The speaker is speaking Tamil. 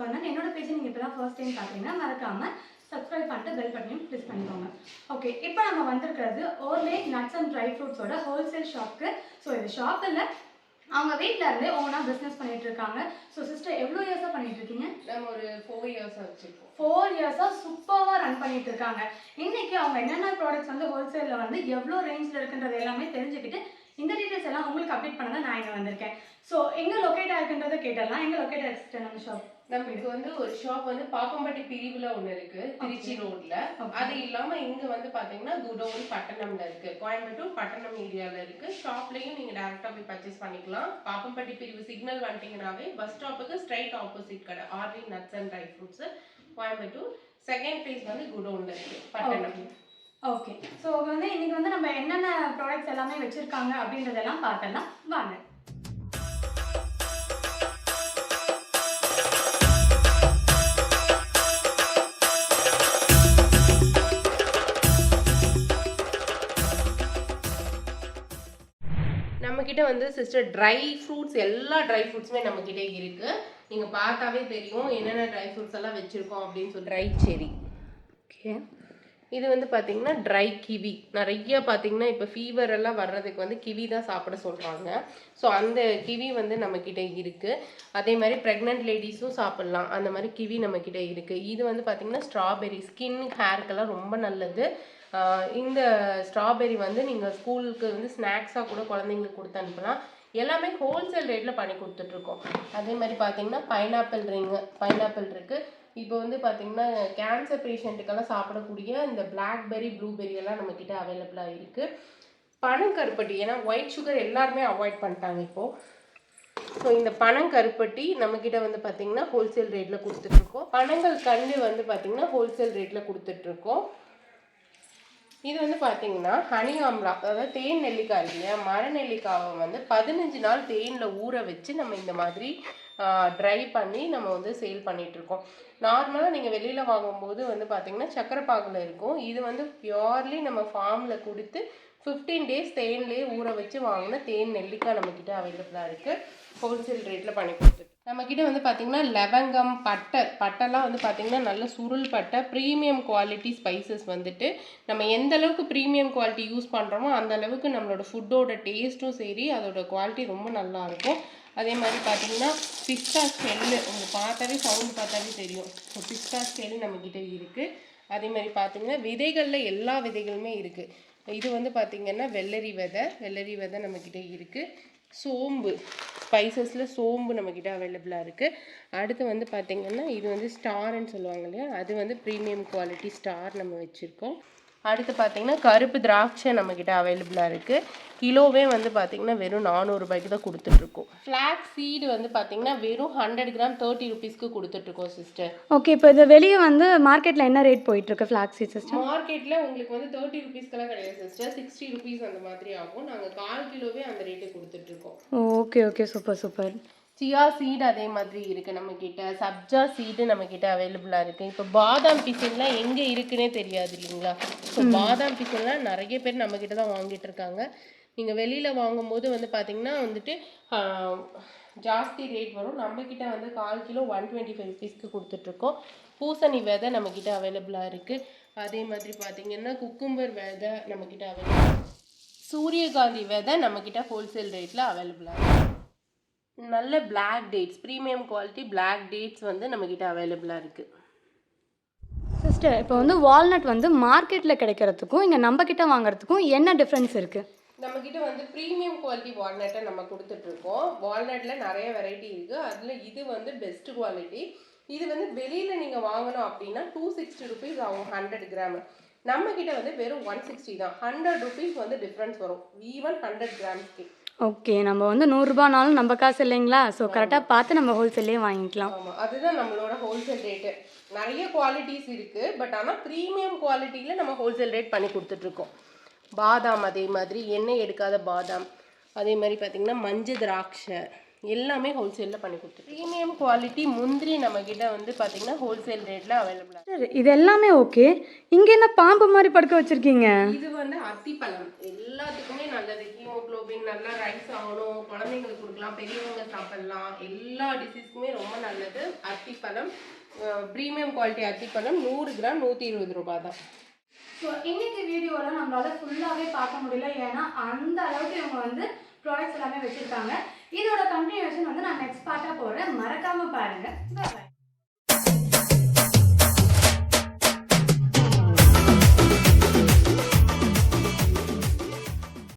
கர்ணன். என்னோட பேஜை நீங்கள் இப்போ தான் ஃபர்ஸ்ட் டைம் பார்க்குறீங்கன்னா மறக்காமல் சப்ஸ்கிரைப் பண்ணிட்டு பெல் பட்டனையும் ப்ரெஸ் பண்ணிக்கோங்க. ஓகே, இப்போ நம்ம வந்திருக்கிறது ஓர்லேக் நட்ஸ் அண்ட் ட்ரை ஃப்ரூட்ஸோட ஹோல்சேல் ஷாப்க்கு. ஸோ இது ஷாப் இல்லை, அவங்க வீட்டில் இருந்தே ஓனாக பிஸ்னஸ் பண்ணிட்டு இருக்காங்க. ஸோ சிஸ்டர் எவ்வளோ இயர்ஸாக பண்ணிட்டு இருக்கீங்க? நம்ம ஒரு 4 இயர்ஸாக வச்சுருக்கோம். 4 இயர்ஸாக சூப்பராக ரன் பண்ணிட்டு இருக்காங்க. இன்னைக்கு அவங்க என்னென்ன ப்ராடக்ட்ஸ் வந்து ஹோல்சேலில் வந்து எவ்வளோ ரேஞ்சில் இருக்குன்றது எல்லாமே தெரிஞ்சுக்கிட்டு இந்த டீட்டெயில்ஸ் எல்லாம் உங்களுக்கு அப்டேட் பண்ண தான் நான் இங்கே வந்திருக்கேன். ஸோ எங்கே லொக்கேட் ஆகிருக்குன்றதை கேட்டலாம். எங்கே லொக்கேட் ஆகிருக்கு நம்ம ஷாப்? நமக்கு வந்து ஒரு ஷாப் வந்து பாப்பம்பட்டி பிரிவுல ஒன்று இருக்கு, திருச்சி ரோட்ல. அது இல்லாம இங்க வந்து பாத்தீங்கன்னா குடோன் பட்டணம்ல இருக்கு, கோயம்புத்தூர் பட்டணம் ஏரியால இருக்கு. ஷாப்லயும் நீங்க டைரக்டா போய் பர்ச்சேஸ் பண்ணிக்கலாம். பாப்பம்பட்டி பிரிவு சிக்னல் வந்துட்டீங்கன்னாவே பஸ் ஸ்டாப்புக்கு ஸ்ட்ரைட் ஆப்போசிட் கடை RV nuts and dry fruits, Coimbatore. Second place வந்து குடோன்ல இருக்கு, பட்டணம். ஓகே, ஸோ வந்து இன்னைக்கு வந்து நம்ம என்னென்ன ப்ராடக்ட்ஸ் எல்லாமே வச்சிருக்காங்க அப்படின்றதெல்லாம் பார்க்கலாம் வாங்க. நம்மக்கிட்ட வந்து சிஸ்டர் ட்ரை ஃப்ரூட்ஸ், எல்லா ட்ரை ஃப்ரூட்ஸுமே நம்மக்கிட்ட இருக்கு. நீங்க பார்த்தாவே தெரியும் என்னென்ன ட்ரை ஃப்ரூட்ஸ் எல்லாம் வச்சிருக்கோம் அப்படின்னு சொல்லி. ட்ரை செரி, ஓகே. இது வந்து பார்த்தீங்கன்னா ட்ரை கிவி. நிறைய பார்த்தீங்கன்னா இப்போ ஃபீவர் எல்லாம் வர்றதுக்கு வந்து கிவி தான் சாப்பிட சொல்கிறாங்க. ஸோ அந்த கிவி வந்து நம்மக்கிட்ட இருக்குது. அதே மாதிரி ப்ரெக்னென்ட் லேடிஸும் சாப்பிட்லாம், அந்த மாதிரி கிவி நம்மக்கிட்ட இருக்குது. இது வந்து பார்த்திங்கன்னா ஸ்ட்ராபெரி, ஸ்கின் ஹேருக்கெல்லாம் ரொம்ப நல்லது. இந்த ஸ்ட்ராபெரி வந்து நீங்கள் ஸ்கூலுக்கு வந்து ஸ்நாக்ஸாக கூட குழந்தைங்களுக்கு கொடுத்து அனுப்பலாம். எல்லாமே ஹோல்சேல் ரேட்டில் பண்ணி கொடுத்துட்ருக்கோம். அதே மாதிரி பார்த்தீங்கன்னா பைனாப்பிள் இருக்குது. இப்போ வந்து பார்த்தீங்கன்னா கேன்சர் பேஷண்ட்டுக்கெல்லாம் சாப்பிடக்கூடிய இந்த பிளாக்பெரி, ப்ளூபெரி எல்லாம் நம்மக்கிட்ட அவைலபிளாக இருக்குது. பனங்கருப்பட்டி, ஏன்னா ஒயிட் சுகர் எல்லாருமே அவாய்ட் பண்ணிட்டாங்க இப்போது. ஸோ இந்த பனங்கருப்பட்டி நம்மக்கிட்ட வந்து பார்த்திங்கன்னா ஹோல்சேல் ரேட்டில் கொடுத்துட்ருக்கோம். பனங்கள் கண்டு வந்து பார்த்திங்கன்னா ஹோல்சேல் ரேட்டில் கொடுத்துட்ருக்கோம். இது வந்து பார்த்தீங்கன்னா ஹனி ஆம்லா, அதாவது தேன் நெல்லிக்காய் இல்லையா, மர நெல்லிக்காவை வந்து 15 நாள் தேனில் ஊற வச்சு நம்ம இந்த மாதிரி ட்ரை பண்ணி நம்ம வந்து சேல் பண்ணிகிட்ருக்கோம். நார்மலாக நீங்கள் வெளியில் வாங்கும்போது வந்து பார்த்திங்கன்னா சக்கரை பாகில் இருக்கும். இது வந்து பியோர்லி நம்ம ஃபார்மில் கொடுத்து 15 டேஸ் தேன்லேயே ஊற வச்சு வாங்கினா தேன் நெல்லிக்காய் நம்மக்கிட்ட அவைலபிளாக இருக்குது. ஹோல்சேல் ரேட்டில் பண்ணி கொடுத்துருக்கு. நம்மக்கிட்ட வந்து பார்த்திங்கன்னா லவங்கம், பட்டைலாம் வந்து பார்த்திங்கன்னா நல்ல சுருள் பட்டை, ப்ரீமியம் குவாலிட்டி ஸ்பைசஸ் வந்துட்டு நம்ம எந்த அளவுக்கு ப்ரீமியம் குவாலிட்டி யூஸ் பண்ணுறோமோ அந்த அளவுக்கு நம்மளோட ஃபுட்டோட டேஸ்ட்டும் சரி, அதோட குவாலிட்டி ரொம்ப நல்லாயிருக்கும். அதே மாதிரி பார்த்திங்கன்னா பிஸ்தா ஸ்மெல்லு, உங்களுக்கு பார்த்தாவே சவுண்ட் பார்த்தாவே தெரியும். ஸோ பிஸ்தா ஸ்மெல் நம்மக்கிட்ட இருக்குது. அதே மாதிரி பார்த்திங்கன்னா விதைகளில் எல்லா விதைகளுமே இருக்குது. இது வந்து பார்த்திங்கன்னா வெள்ளரி விதை நம்மக்கிட்ட இருக்குது. சோம்பு, ஸ்பைசஸில் சோம்பு நம்மக்கிட்ட அவைலபிளாக இருக்குது. அடுத்து வந்து பார்த்திங்கன்னா இது வந்து ஸ்டார்ன்னு சொல்லுவாங்க இல்லையா, அது வந்து ப்ரீமியம் குவாலிட்டி ஸ்டார் நம்ம வச்சுருக்கோம். அடுத்து பார்த்திங்கன்னா கருப்பு திராட்சை நம்மக்கிட்ட அவைலபிளாக இருக்குது. கிலோவே வந்து பார்த்திங்கன்னா வெறும் 400 ரூபாய்க்கு தான் கொடுத்துட்ருக்கோம். ஃப்ளாக் சீடு வந்து பார்த்திங்கன்னா வெறும் 100 கிராம் 30 ருபீஸ்க்கு கொடுத்துட்ருக்கோம் சிஸ்டர். ஓகே, இப்போ இது வெளியே வந்து மார்க்கெட்டில் என்ன ரேட் போயிட்டுருக்கு ஃப்ளாக் சீட் சிஸ்டர்? மார்க்கெட்டில் உங்களுக்கு வந்து 30 ருபீஸ்க்கெல்லாம் கிடையாது சிஸ்டர், 60 ருபீஸ் அந்த மாதிரி ஆகும். நாங்கள் 1/4 கிலோவே அந்த ரேட்டு கொடுத்துட்ருக்கோம். Okay, super. சியா சீடு அதே மாதிரி இருக்குது நம்மக்கிட்ட. சப்ஜா சீடு நம்மக்கிட்ட அவைலபிளாக இருக்குது. இப்போ பாதாம் பிசின்லாம் எங்கே இருக்குன்னே தெரியாது இல்லைங்களா. ஸோ பாதாம் பிசின்லாம் நிறைய பேர் நம்மக்கிட்ட தான் வாங்கிட்டு இருக்காங்க. நீங்கள் வெளியில் வாங்கும்போது வந்து பார்த்திங்கன்னா வந்துட்டு ஜாஸ்தி ரேட் வரும். நம்மக்கிட்ட வந்து 1/4 கிலோ 125 ருபீஸ்க்கு கொடுத்துட்ருக்கோம். பூசணி விதை நம்மக்கிட்ட அவைலபிளாக இருக்குது. அதே மாதிரி பார்த்திங்கன்னா குக்கும்பர் விதை நம்மக்கிட்ட அவைலபிளாக, சூரியகாந்தி விதை நம்மக்கிட்ட ஹோல்சேல் ரேட்டில் அவைலபிளாக இருக்குது. நல்ல black dates, premium quality black dates வந்து நம்மக்கிட்ட அவைலபிளாக இருக்குது. சிஸ்டர், இப்போ வந்து வால்நட் வந்து மார்க்கெட்டில் கிடைக்கிறதுக்கும் இங்கே நம்மக்கிட்ட வாங்குறதுக்கும் என்ன டிஃப்ரென்ஸ் இருக்குது? நம்மக்கிட்ட வந்து ப்ரீமியம் குவாலிட்டி வால்நட்டை நம்ம கொடுத்துட்ருக்கோம். வால்நட்டில் நிறைய வெரைட்டி இருக்குது. அதில் இது வந்து பெஸ்ட் குவாலிட்டி. இது வந்து வெளியில் நீங்கள் வாங்கணும் அப்படின்னா 260 ருபீஸ் ஆகும் 100 கிராம். நம்மக்கிட்ட வந்து வெறும் 160 தான். 100 ருபீஸ் வந்து டிஃப்ரென்ஸ் வரும், ஈவன் 100 கிராம்ஸ்க்கு. ஓகே, நம்ம வந்து 100 ரூபானாலும் நம்ம காசு இல்லைங்களா. ஸோ கரெக்டாக பார்த்து நம்ம ஹோல்சேல்லே வாங்கிக்கலாம். ஆமாம், அதுதான் நம்மளோட ஹோல்சேல் ரேட்டு. நிறைய குவாலிட்டிஸ் இருக்குது, பட் ஆனால் ப்ரீமியம் குவாலிட்டியில் நம்ம ஹோல்சேல் ரேட் பண்ணி கொடுத்துட்ருக்கோம். பாதாம் அதே மாதிரி எண்ணெய் எடுக்காத பாதாம், அதே மாதிரி பார்த்திங்கன்னா மஞ்சள் திராட்சை எல்லாமே ஹோல்சேலில் பண்ணி கொடுத்துருக்கோம். ப்ரீமியம் குவாலிட்டி முந்திரி நம்மக்கிட்ட வந்து பார்த்திங்கன்னா ஹோல்சேல் ரேட்டில் அவைலபிளாக. சரி, இது எல்லாமே ஓகே. இங்கே என்ன பாம்பு மாதிரி படுக்க வச்சுருக்கீங்க? இது வந்து அத்திப்பழம், எல்லாத்துக்குமே நல்லது. ஹீமோக்ளோபின் நல்லா ரைஸ் ஆகணும், குழந்தைங்களுக்கு கொடுக்கலாம், பெரியவங்க சாப்பிடலாம், எல்லா டிசீஸ்க்குமே ரொம்ப நல்லது. அத்திப்பழம் ப்ரீமியம் குவாலிட்டி அத்திப்பழம் 100 கிராம் 120 ரூபாய் தான். ஸோ இன்னைக்கு வீடியோவில் நம்மளால ஃபுல்லாகவே பார்க்க முடியல, ஏன்னா அந்த அளவுக்கு இவங்க வந்து ப்ராடக்ட்ஸ் எல்லாமே வச்சுருக்காங்க. இதோட கண்டினியூஷன் வந்து நான் நெக்ஸ்ட் பார்ட்டாக போடுறேன், மறக்காமல் பாருங்கள். பாய்.